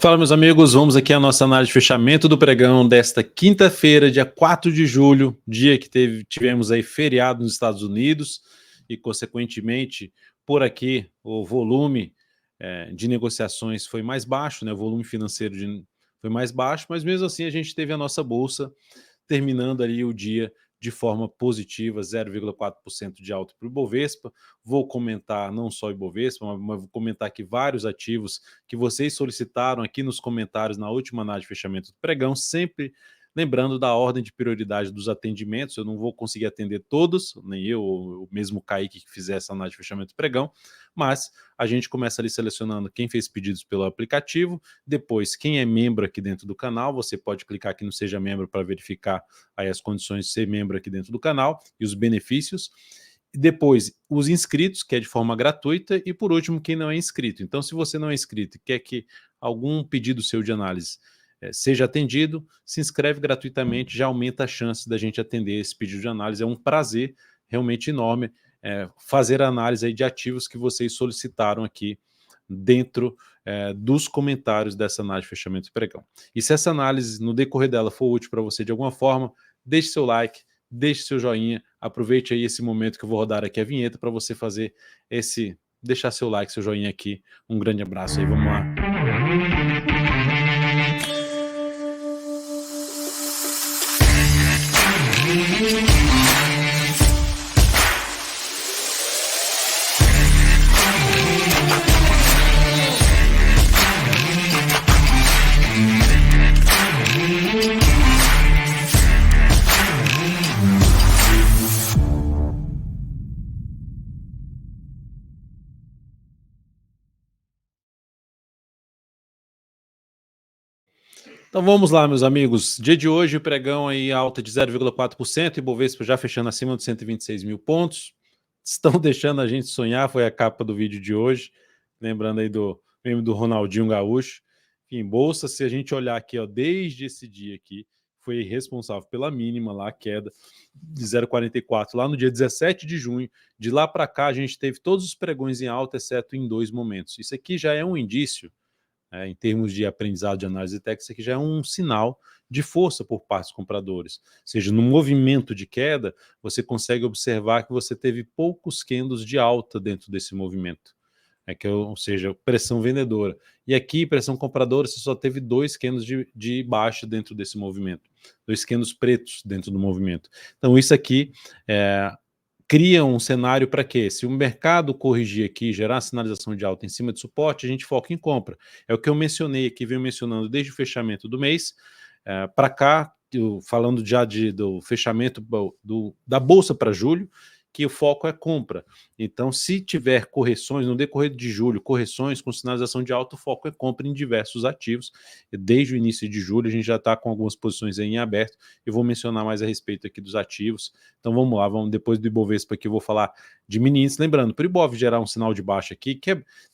Fala, meus amigos, vamos aqui à nossa análise de fechamento do pregão desta quinta-feira, dia 4 de julho, dia que tivemos aí feriado nos Estados Unidos e, consequentemente, por aqui o volume de negociações foi mais baixo, né? O volume financeiro foi mais baixo, mas mesmo assim a gente teve a nossa bolsa terminando ali o dia de forma positiva, 0,4% de alta para o Ibovespa. Vou comentar não só o Ibovespa, mas vou comentar aqui vários ativos que vocês solicitaram aqui nos comentários na última análise de fechamento do pregão, sempre lembrando da ordem de prioridade dos atendimentos. Eu não vou conseguir atender todos, nem eu, ou o mesmo Kaique que fizer essa análise de fechamento do pregão, mas a gente começa ali selecionando quem fez pedidos pelo aplicativo, depois quem é membro aqui dentro do canal. Você pode clicar aqui no Seja Membro para verificar aí as condições de ser membro aqui dentro do canal e os benefícios. Depois, os inscritos, que é de forma gratuita, e por último, quem não é inscrito. Então, se você não é inscrito e quer que algum pedido seu de análise seja atendido, se inscreve gratuitamente, já aumenta a chance da gente atender esse pedido de análise. É um prazer realmente enorme fazer a análise aí de ativos que vocês solicitaram aqui dentro dos comentários dessa análise de fechamento de pregão. E se essa análise, no decorrer dela, for útil para você de alguma forma, deixe seu like, deixe seu joinha, aproveite aí esse momento que eu vou rodar aqui a vinheta para você fazer deixar seu like, seu joinha aqui. Um grande abraço aí, vamos lá. Então vamos lá, meus amigos. Dia de hoje, o pregão aí alta de 0,4%, Ibovespa já fechando acima dos 126 mil pontos. Estão deixando a gente sonhar, foi a capa do vídeo de hoje. Lembrando aí do meme do Ronaldinho Gaúcho. Em bolsa, se a gente olhar aqui, ó, desde esse dia aqui, foi responsável pela mínima lá, a queda de 0,44 lá no dia 17 de junho. De lá para cá, a gente teve todos os pregões em alta, exceto em 2 momentos. Isso aqui já é um indício, em termos de aprendizado de análise técnica, isso aqui já é um sinal de força por parte dos compradores. Ou seja, no movimento de queda, você consegue observar que você teve poucos candles de alta dentro desse movimento. Ou seja, pressão vendedora. E aqui, pressão compradora, você só teve 2 candles de baixa dentro desse movimento. 2 candles pretos dentro do movimento. Então, isso aqui cria um cenário para quê? Se o mercado corrigir aqui, gerar sinalização de alta em cima de suporte, a gente foca em compra. É o que eu mencionei aqui, venho mencionando desde o fechamento do mês para cá, falando já do fechamento da Bolsa para julho, que o foco é compra. Então, se tiver correções, no decorrer de julho, correções com sinalização de alta, o foco é compra em diversos ativos. Desde o início de julho, a gente já está com algumas posições aí em aberto. Eu vou mencionar mais a respeito aqui dos ativos. Então, vamos lá, depois do Ibovespa aqui, eu vou falar de mini índice. Lembrando, para o Ibov gerar um sinal de baixa aqui,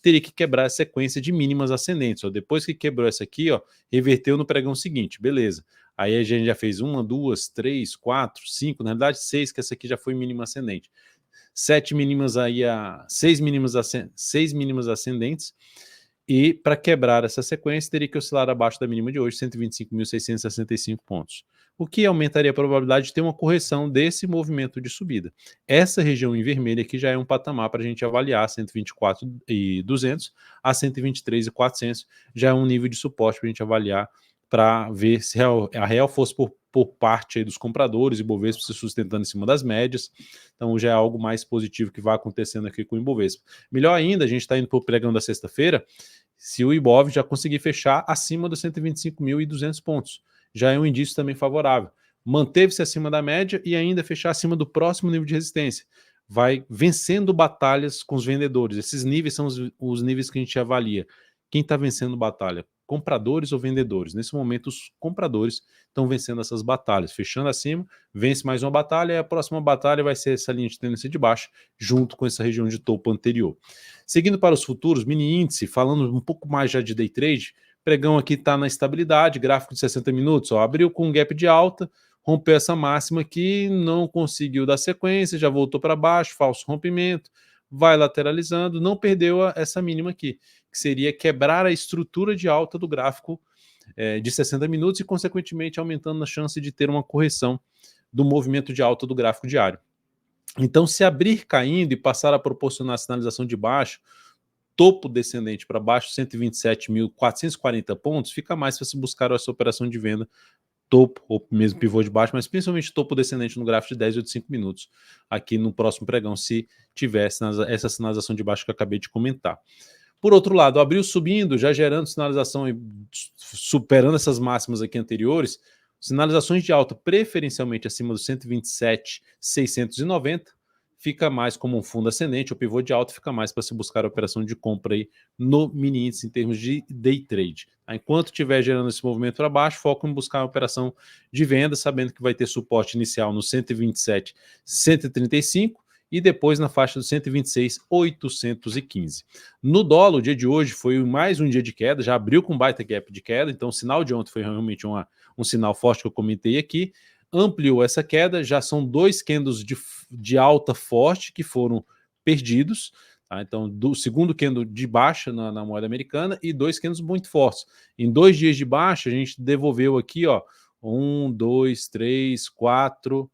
teria que quebrar a sequência de mínimas ascendentes. Ó. Depois que quebrou essa aqui, ó, reverteu no pregão seguinte, beleza. Aí a gente já fez 1, 2, 3, 4, 5, na realidade 6, que essa aqui já foi mínima ascendente. 7 mínimas aí, 6 mínimas ascendentes, e para quebrar essa sequência teria que oscilar abaixo da mínima de hoje, 125.665 pontos, o que aumentaria a probabilidade de ter uma correção desse movimento de subida. Essa região em vermelho aqui já é um patamar para a gente avaliar, 124.200 a 123.400, já é um nível de suporte para a gente avaliar, para ver se a real força por parte aí dos compradores, Ibovespa se sustentando em cima das médias. Então já é algo mais positivo que vai acontecendo aqui com o Ibovespa. Melhor ainda, a gente está indo para o pregão da sexta-feira, se o Ibov já conseguir fechar acima dos 125.200 pontos. Já é um indício também favorável. Manteve-se acima da média e ainda fechar acima do próximo nível de resistência. Vai vencendo batalhas com os vendedores. Esses níveis são os níveis que a gente avalia. Quem está vencendo batalha? Compradores ou vendedores? Nesse momento, os compradores estão vencendo essas batalhas. Fechando acima, vence mais uma batalha e a próxima batalha vai ser essa linha de tendência de baixa, junto com essa região de topo anterior. Seguindo para os futuros, mini índice, falando um pouco mais já de day trade, pregão aqui está na estabilidade, gráfico de 60 minutos, ó, abriu com um gap de alta, rompeu essa máxima aqui, não conseguiu dar sequência, já voltou para baixo, falso rompimento, vai lateralizando, não perdeu essa mínima aqui, que seria quebrar a estrutura de alta do gráfico de 60 minutos e, consequentemente, aumentando a chance de ter uma correção do movimento de alta do gráfico diário. Então, se abrir caindo e passar a proporcionar sinalização de baixo, topo descendente para baixo, 127.440 pontos, fica mais para se buscar essa operação de venda topo, ou mesmo pivô de baixo, mas principalmente topo descendente no gráfico de 10 ou de 5 minutos, aqui no próximo pregão, se tiver essa sinalização de baixo que eu acabei de comentar. Por outro lado, abriu subindo, já gerando sinalização, superando essas máximas aqui anteriores, sinalizações de alta preferencialmente acima dos 127.690, fica mais como um fundo ascendente, o pivô de alta fica mais para se buscar a operação de compra aí no mini índice em termos de day trade. Enquanto estiver gerando esse movimento para baixo, foco em buscar a operação de venda, sabendo que vai ter suporte inicial no 127.135 e depois na faixa dos 126.815. No dólar, o dia de hoje foi mais um dia de queda, já abriu com baita gap de queda, então o sinal de ontem foi realmente um sinal forte que eu comentei aqui, ampliou essa queda, já são 2 candles de alta forte que foram perdidos, tá? Então do segundo candle de baixa na moeda americana e 2 candles muito fortes. Em 2 dias de baixa, a gente devolveu aqui, ó, 1, 2, 3, 4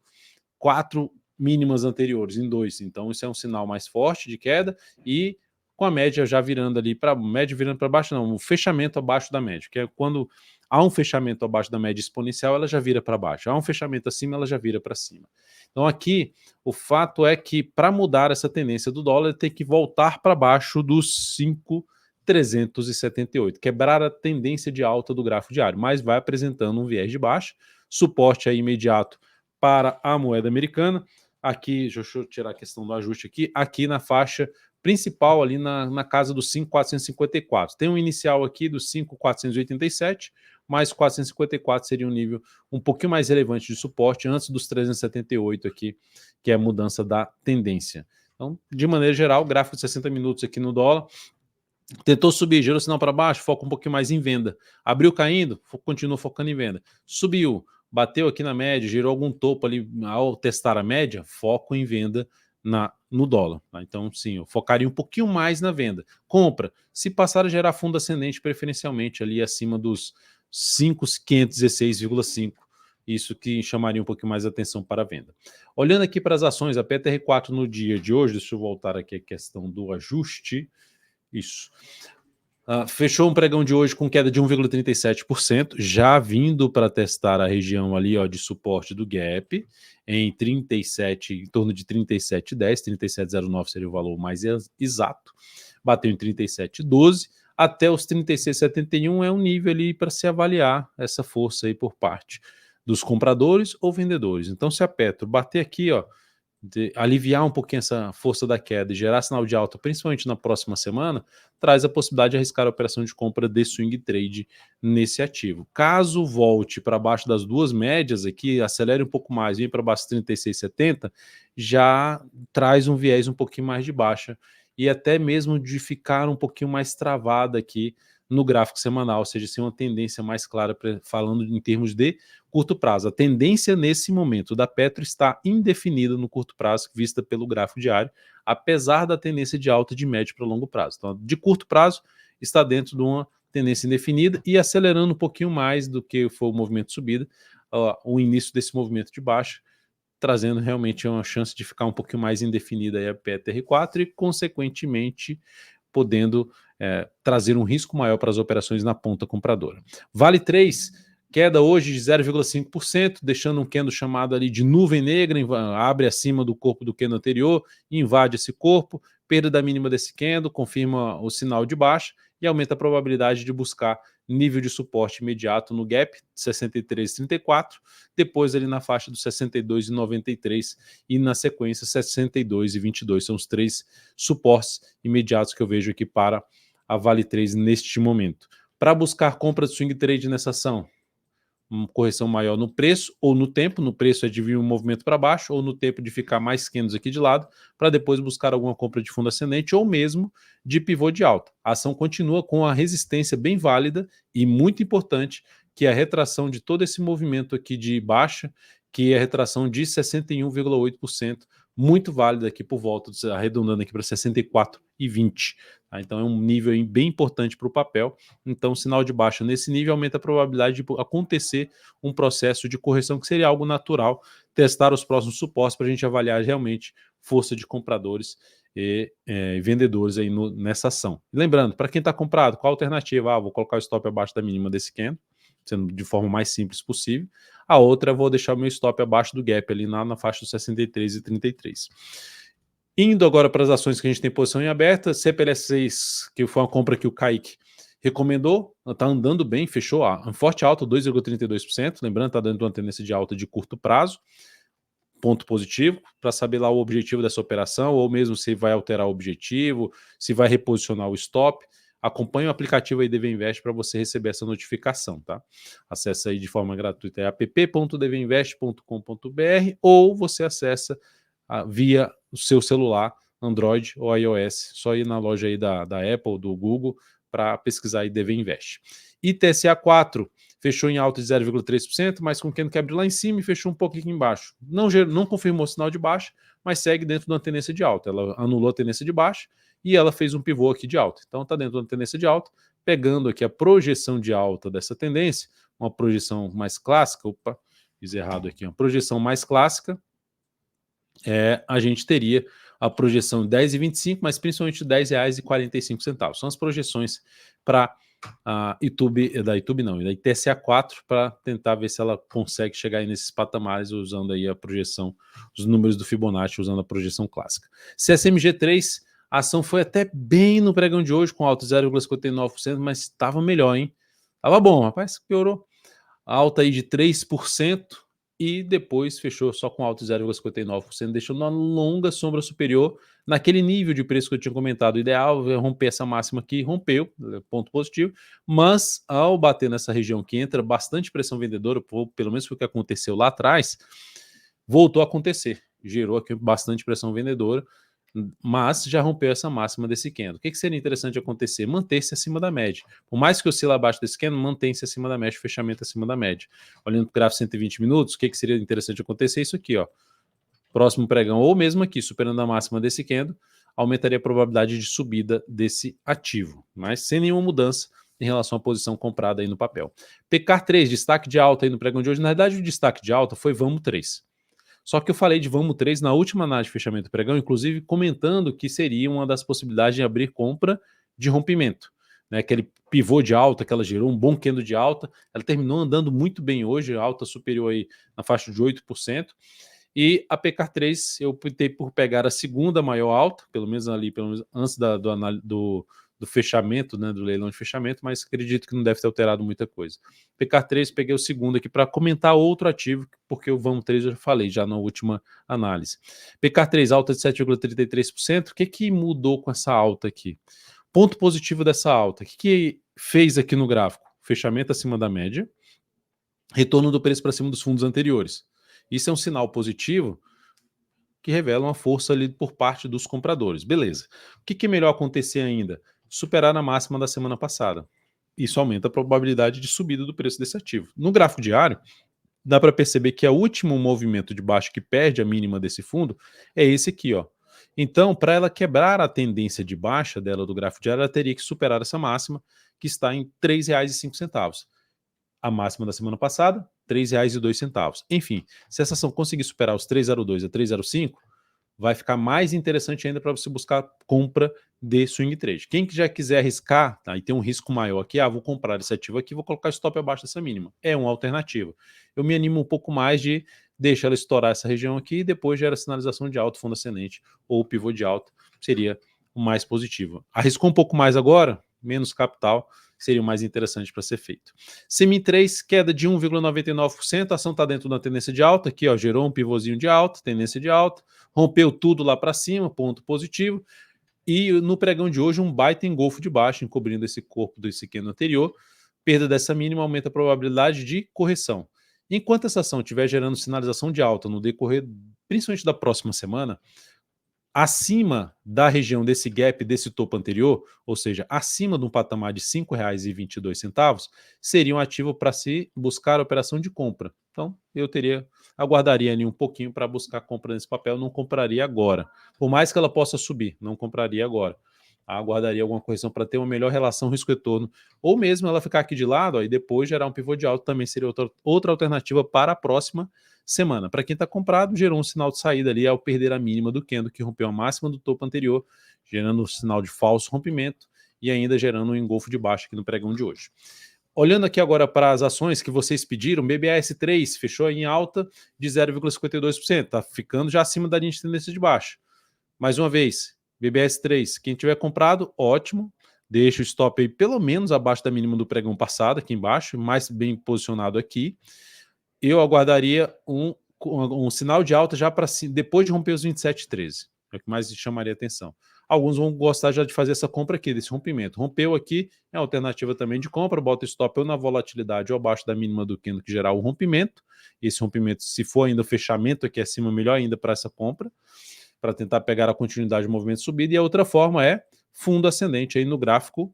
mínimas anteriores em 2, então isso é um sinal mais forte de queda e com a média já virando ali para média virando para baixo, não, um fechamento abaixo da média, que é quando há um fechamento abaixo da média exponencial, ela já vira para baixo, há um fechamento acima, ela já vira para cima. Então aqui o fato é que para mudar essa tendência do dólar tem que voltar para baixo dos 5.378, quebrar a tendência de alta do gráfico diário, mas vai apresentando um viés de baixa, suporte aí imediato para a moeda americana. Aqui, deixa eu tirar a questão do ajuste aqui na faixa principal, ali na casa dos 5.454. Tem um inicial aqui dos 5.487, mais 454 seria um nível um pouquinho mais relevante de suporte antes dos 378 aqui, que é a mudança da tendência. Então, de maneira geral, gráfico de 60 minutos aqui no dólar, tentou subir, gerou sinal para baixo, foca um pouquinho mais em venda. Abriu caindo, continua focando em venda. Subiu, bateu aqui na média, gerou algum topo ali ao testar a média, foco em venda no dólar. Tá? Então, sim, eu focaria um pouquinho mais na venda. Compra, se passar a gerar fundo ascendente, preferencialmente ali acima dos 5.516,5. Isso que chamaria um pouquinho mais a atenção para a venda. Olhando aqui para as ações, a PTR4 no dia de hoje, deixa eu voltar aqui a questão do ajuste. Isso. Fechou um pregão de hoje com queda de 1,37%, já vindo para testar a região ali, ó, de suporte do gap em 37, em torno de 37,10, 37,09 seria o valor mais exato. Bateu em 37,12 até os 36,71 é um nível ali para se avaliar essa força aí por parte dos compradores ou vendedores. Então, se a Petro bater aqui, ó, aliviar um pouquinho essa força da queda e gerar sinal de alta, principalmente na próxima semana, traz a possibilidade de arriscar a operação de compra de swing trade nesse ativo. Caso volte para baixo das duas médias aqui, acelere um pouco mais, vem para baixo de 36,70, já traz um viés um pouquinho mais de baixa e até mesmo de ficar um pouquinho mais travada aqui no gráfico semanal, ou seja, ser uma tendência mais clara falando em termos de curto prazo. A tendência nesse momento da Petro está indefinida no curto prazo, vista pelo gráfico diário, apesar da tendência de alta de médio para longo prazo. Então, de curto prazo, está dentro de uma tendência indefinida e acelerando um pouquinho mais do que foi o movimento de subida, o início desse movimento de baixa, trazendo realmente uma chance de ficar um pouquinho mais indefinida aí a PTR4 e, consequentemente, podendo trazer um risco maior para as operações na ponta compradora. Vale 3, queda hoje de 0,5%, deixando um candle chamado ali de nuvem negra, abre acima do corpo do candle anterior, invade esse corpo, perda da mínima desse candle, confirma o sinal de baixa e aumenta a probabilidade de buscar nível de suporte imediato no gap, 63,34, depois ali na faixa dos 62,93 e na sequência 62,22. São os 3 suportes imediatos que eu vejo aqui para a Vale 3 neste momento. Para buscar compra de swing trade nessa ação, uma correção maior no preço ou no tempo. No preço é de vir um movimento para baixo, ou no tempo de ficar mais candles aqui de lado, para depois buscar alguma compra de fundo ascendente ou mesmo de pivô de alta. A ação continua com a resistência bem válida e muito importante, que é a retração de todo esse movimento aqui de baixa, que é a retração de 61,8%, muito válido aqui por volta, arredondando aqui para 64,20. Tá? Então é um nível aí bem importante para o papel. Então, sinal de baixa nesse nível aumenta a probabilidade de acontecer um processo de correção que seria algo natural. Testar os próximos suportes para a gente avaliar realmente força de compradores e vendedores aí nessa ação. Lembrando, para quem está comprado, qual a alternativa? Vou colocar o stop abaixo da mínima desse candle, sendo de forma mais simples possível. A outra, vou deixar o meu stop abaixo do gap ali na faixa dos 63,33. Indo agora para as ações que a gente tem posição em aberta, CPLS6, que foi uma compra que o Kaique recomendou, está andando bem, fechou um forte alta, 2,32%, lembrando, está dando uma tendência de alta de curto prazo, ponto positivo, para saber lá o objetivo dessa operação, ou mesmo se vai alterar o objetivo, se vai reposicionar o stop. Acompanhe o aplicativo aí DVInvest para você receber essa notificação, tá? Acesse aí de forma gratuita, é app.dvinvest.com.br, ou você acessa via o seu celular, Android ou iOS, só ir na loja aí da Apple, do Google, para pesquisar aí DVInvest. ITSA4 fechou em alta de 0,3%, mas com candle que abriu lá em cima e fechou um pouquinho aqui embaixo. Não confirmou o sinal de baixa, mas segue dentro de uma tendência de alta. Ela anulou a tendência de baixa e ela fez um pivô aqui de alta. Então está dentro de uma tendência de alta, pegando aqui a projeção de alta dessa tendência, uma projeção mais clássica, fiz errado aqui, uma projeção mais clássica, a gente teria a projeção de 10,25, mas principalmente de R$10,45. São as projeções para da ITSA4, para tentar ver se ela consegue chegar aí nesses patamares usando aí a projeção, os números do Fibonacci, usando a projeção clássica. CSMG3, a ação foi até bem no pregão de hoje, com alta de 0,59%, mas estava melhor, hein? Tava bom, rapaz, piorou. Alta aí de 3%, e depois fechou só com alta de 0,59%, deixando uma longa sombra superior naquele nível de preço que eu tinha comentado. O ideal é romper essa máxima aqui, rompeu, ponto positivo, mas ao bater nessa região que entra bastante pressão vendedora, pelo menos foi o que aconteceu lá atrás, voltou a acontecer, gerou aqui bastante pressão vendedora, mas já rompeu essa máxima desse candle. O que seria interessante acontecer? Manter-se acima da média. Por mais que oscila abaixo desse candle, mantém-se acima da média, fechamento acima da média. Olhando para o gráfico 120 minutos, o que seria interessante acontecer? Isso aqui, ó. Próximo pregão, ou mesmo aqui, superando a máxima desse candle, aumentaria a probabilidade de subida desse ativo, mas sem nenhuma mudança em relação à posição comprada aí no papel. PK3, destaque de alta aí no pregão de hoje. Na verdade, o destaque de alta foi Vamos 3. Só que eu falei de Vamos 3 na última análise de fechamento do pregão, inclusive comentando que seria uma das possibilidades de abrir compra de rompimento. Né, aquele pivô de alta que ela gerou, um bom candle de alta, ela terminou andando muito bem hoje, alta superior aí na faixa de 8%. E a PK3 eu optei por pegar a segunda maior alta, pelo menos antes do fechamento, né, do leilão de fechamento, mas acredito que não deve ter alterado muita coisa. PK3, peguei o segundo aqui para comentar outro ativo, porque o Vamos 3 eu já falei já na última análise. PK3 alta de 7,33%, o que mudou com essa alta aqui? Ponto positivo dessa alta, o que fez aqui no gráfico? Fechamento acima da média, retorno do preço para cima dos fundos anteriores. Isso é um sinal positivo que revela uma força ali por parte dos compradores. Beleza. O que é melhor acontecer ainda? Superar a máxima da semana passada. Isso aumenta a probabilidade de subida do preço desse ativo. No gráfico diário, dá para perceber que o último movimento de baixo que perde a mínima desse fundo é esse aqui, ó. Então, para ela quebrar a tendência de baixa dela do gráfico diário, ela teria que superar essa máxima, que está em R$ 3,05. A máxima da semana passada, R$ 3,02. Enfim, se essa ação conseguir superar os 3,02 a 3,05, vai ficar mais interessante ainda para você buscar compra de swing trade. Quem que já quiser arriscar, tá, e tem um risco maior aqui, vou comprar esse ativo aqui, vou colocar stop abaixo dessa mínima. É uma alternativa. Eu me animo um pouco mais de deixar ela estourar essa região aqui e depois gera sinalização de alta, fundo ascendente ou pivô de alta, seria o mais positivo. Arriscou um pouco mais agora, menos capital, seria o mais interessante para ser feito. CEMIN 3, queda de 1,99%, a ação está dentro da tendência de alta, aqui ó, gerou um pivôzinho de alta, tendência de alta, rompeu tudo lá para cima, ponto positivo, e no pregão de hoje um baita engolfo de baixo, encobrindo esse corpo desse candle anterior, perda dessa mínima aumenta a probabilidade de correção. Enquanto essa ação estiver gerando sinalização de alta no decorrer, principalmente da próxima semana, acima da região desse gap, desse topo anterior, ou seja, acima de um patamar de R$ 5,22, seria um ativo para se buscar a operação de compra. Então, aguardaria ali um pouquinho para buscar compra nesse papel, não compraria agora. Por mais que ela possa subir, não compraria agora. Aguardaria alguma correção para ter uma melhor relação risco-retorno, ou mesmo ela ficar aqui de lado, ó, e depois gerar um pivô de alta também seria outra alternativa para a próxima semana. Para quem está comprado, gerou um sinal de saída ali ao perder a mínima do candle, que rompeu a máxima do topo anterior, gerando um sinal de falso rompimento e ainda gerando um engolfo de baixo aqui no pregão de hoje. Olhando aqui agora para as ações que vocês pediram, BBAS3 fechou em alta de 0,52%, está ficando já acima da linha de tendência de baixa. Mais uma vez, BBAS3, quem tiver comprado, ótimo, deixa o stop aí pelo menos abaixo da mínima do pregão passado, aqui embaixo, mais bem posicionado aqui. Eu aguardaria um sinal de alta já para depois de romper os 27,13, é o que mais chamaria atenção. Alguns vão gostar já de fazer essa compra aqui, desse rompimento. Rompeu aqui, é uma alternativa também de compra, bota stop ou na volatilidade ou abaixo da mínima do candle que gerar o rompimento. Esse rompimento, se for ainda o fechamento aqui acima, melhor ainda para essa compra, para tentar pegar a continuidade do movimento de subida. E a outra forma é fundo ascendente aí no gráfico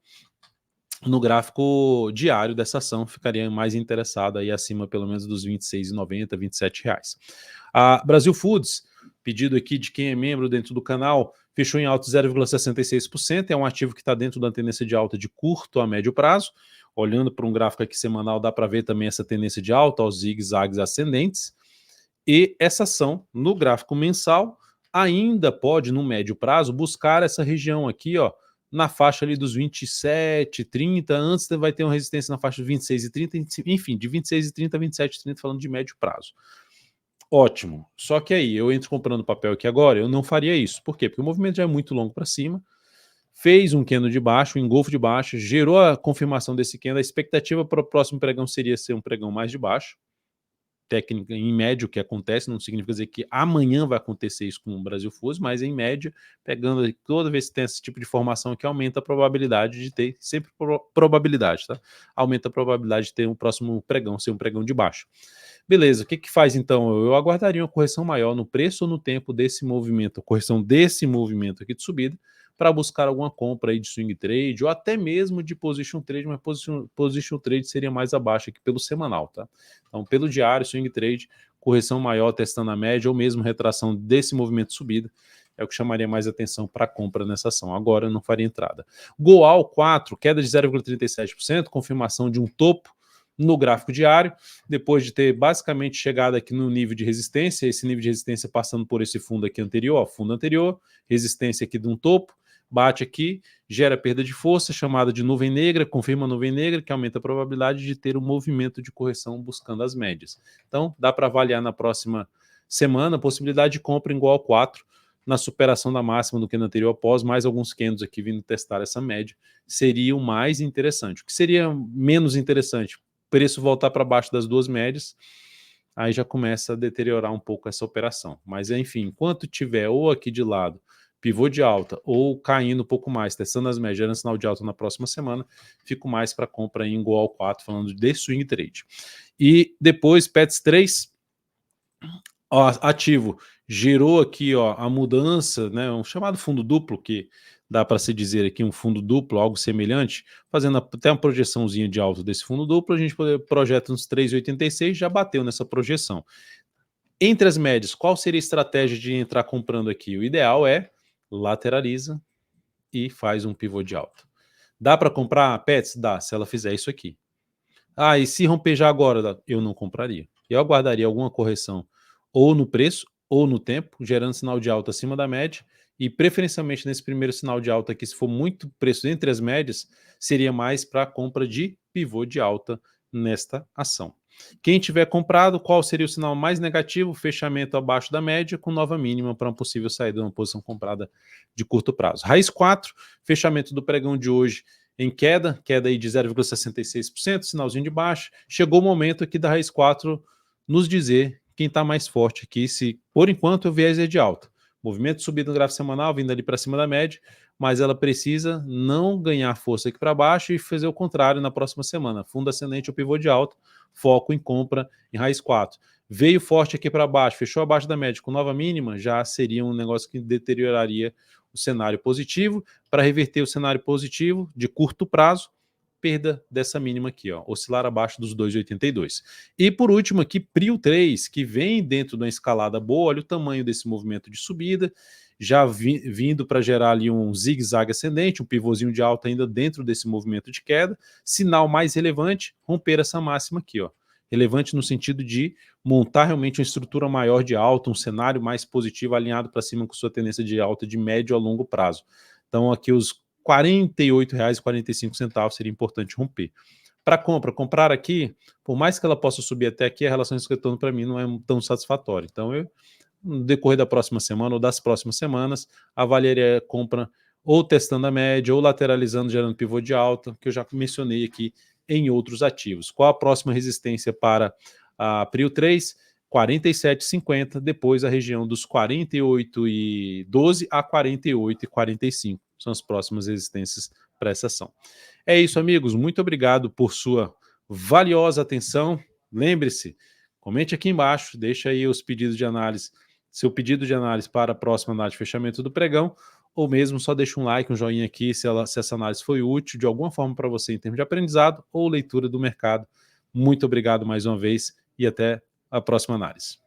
diário dessa ação, ficaria mais interessado aí acima pelo menos dos R$ 26,90, R$ 27. A Brasil Foods, pedido aqui de quem é membro dentro do canal, fechou em alta 0,66%, é um ativo que está dentro da tendência de alta de curto a médio prazo. Olhando para um gráfico aqui semanal, dá para ver também essa tendência de alta, aos zigue-zagues ascendentes. E essa ação, no gráfico mensal, ainda pode, no médio prazo, buscar essa região aqui, ó, na faixa ali dos 27, 30, antes vai ter uma resistência na faixa de 26 e 30, enfim, de 26 e 30 a 27 e 30, falando de médio prazo. Ótimo. Só que aí, eu entro comprando papel aqui agora, eu não faria isso. Por quê? Porque o movimento já é muito longo para cima, fez um candle de baixo, um engolfo de baixo, gerou a confirmação desse candle, a expectativa para o próximo pregão seria ser um pregão mais de baixo, técnica em médio que acontece, não significa dizer que amanhã vai acontecer isso com o Brasil Foods, mas em média, pegando toda vez que tem esse tipo de formação aqui, aumenta a probabilidade de ter, sempre probabilidade, tá? Aumenta a probabilidade de ter um próximo pregão, ser um pregão de baixo. Beleza, o que que faz então? Eu aguardaria uma correção maior no preço ou no tempo desse movimento, a correção desse movimento aqui de subida, para buscar alguma compra aí de swing trade ou até mesmo de position trade, mas position trade seria mais abaixo aqui pelo semanal, tá? Então, pelo diário, swing trade, correção maior testando a média ou mesmo retração desse movimento de subida, é o que chamaria mais atenção para compra nessa ação. Agora eu não faria entrada. Goal 4, queda de 0,37%, confirmação de um topo no gráfico diário, depois de ter basicamente chegado aqui no nível de resistência, esse nível de resistência passando por esse fundo aqui anterior, ó, fundo anterior, resistência aqui de um topo, bate aqui, gera perda de força, chamada de nuvem negra, confirma a nuvem negra, que aumenta a probabilidade de ter um movimento de correção buscando as médias. Então, dá para avaliar na próxima semana a possibilidade de compra em igual 4, na superação da máxima do candle anterior após mais alguns candles aqui vindo testar essa média, seria o mais interessante. O que seria menos interessante? Preço voltar para baixo das duas médias, aí já começa a deteriorar um pouco essa operação. Mas, enfim, enquanto tiver ou aqui de lado pivô de alta ou caindo um pouco mais, testando as médias, gerando sinal de alta na próxima semana, fico mais para compra em igual 4, falando de swing trade. E depois, PETS 3, ó, ativo, gerou aqui ó, a mudança, né, um chamado fundo duplo, que dá para se dizer aqui um fundo duplo, algo semelhante, fazendo até uma projeçãozinha de alta desse fundo duplo, a gente projeta uns 3,86, já bateu nessa projeção. Entre as médias, qual seria a estratégia de entrar comprando aqui? O ideal é lateraliza e faz um pivô de alta. Dá para comprar PETS? Dá, se ela fizer isso aqui. Ah, e se romper já agora? Eu não compraria. Eu aguardaria alguma correção ou no preço ou no tempo, gerando sinal de alta acima da média, e preferencialmente nesse primeiro sinal de alta aqui, se for muito preço entre as médias, seria mais para compra de pivô de alta nesta ação. Quem tiver comprado, qual seria o sinal mais negativo? Fechamento abaixo da média, com nova mínima para uma possível saída de uma posição comprada de curto prazo. Raiz 4, fechamento do pregão de hoje em queda aí de 0,66%, sinalzinho de baixa. Chegou o momento aqui da Raiz 4 nos dizer quem está mais forte aqui, se por enquanto o viés é de alta. Movimento subido no gráfico semanal, vindo ali para cima da média, mas ela precisa não ganhar força aqui para baixo e fazer o contrário na próxima semana. Fundo ascendente ou pivô de alta, foco em compra em raiz 4. Veio forte aqui para baixo, fechou abaixo da média com nova mínima, já seria um negócio que deterioraria o cenário positivo. Para reverter o cenário positivo de curto prazo, perda dessa mínima aqui, ó, oscilar abaixo dos 2,82. E por último aqui, Prio 3, que vem dentro de uma escalada boa, olha o tamanho desse movimento de subida, já vindo para gerar ali um zigue-zague ascendente, um pivôzinho de alta ainda dentro desse movimento de queda. Sinal mais relevante, romper essa máxima aqui, ó. Relevante no sentido de montar realmente uma estrutura maior de alta, um cenário mais positivo alinhado para cima com sua tendência de alta de médio a longo prazo. Então aqui os R$ 48,45 seria importante romper. Para comprar aqui, por mais que ela possa subir até aqui, a relação de retorno para mim não é tão satisfatória. Então eu, no decorrer da próxima semana ou das próximas semanas, avaliaria a compra ou testando a média ou lateralizando, gerando pivô de alta, que eu já mencionei aqui em outros ativos. Qual a próxima resistência para a Prio 3? 47,50, depois a região dos 48,12 a 48,45. São as próximas resistências para essa ação. É isso, amigos. Muito obrigado por sua valiosa atenção. Lembre-se, comente aqui embaixo, deixa aí os pedidos de análise, seu pedido de análise para a próxima análise de fechamento do pregão, ou mesmo só deixa um like, um joinha aqui se essa análise foi útil de alguma forma para você em termos de aprendizado ou leitura do mercado. Muito obrigado mais uma vez e até a próxima análise.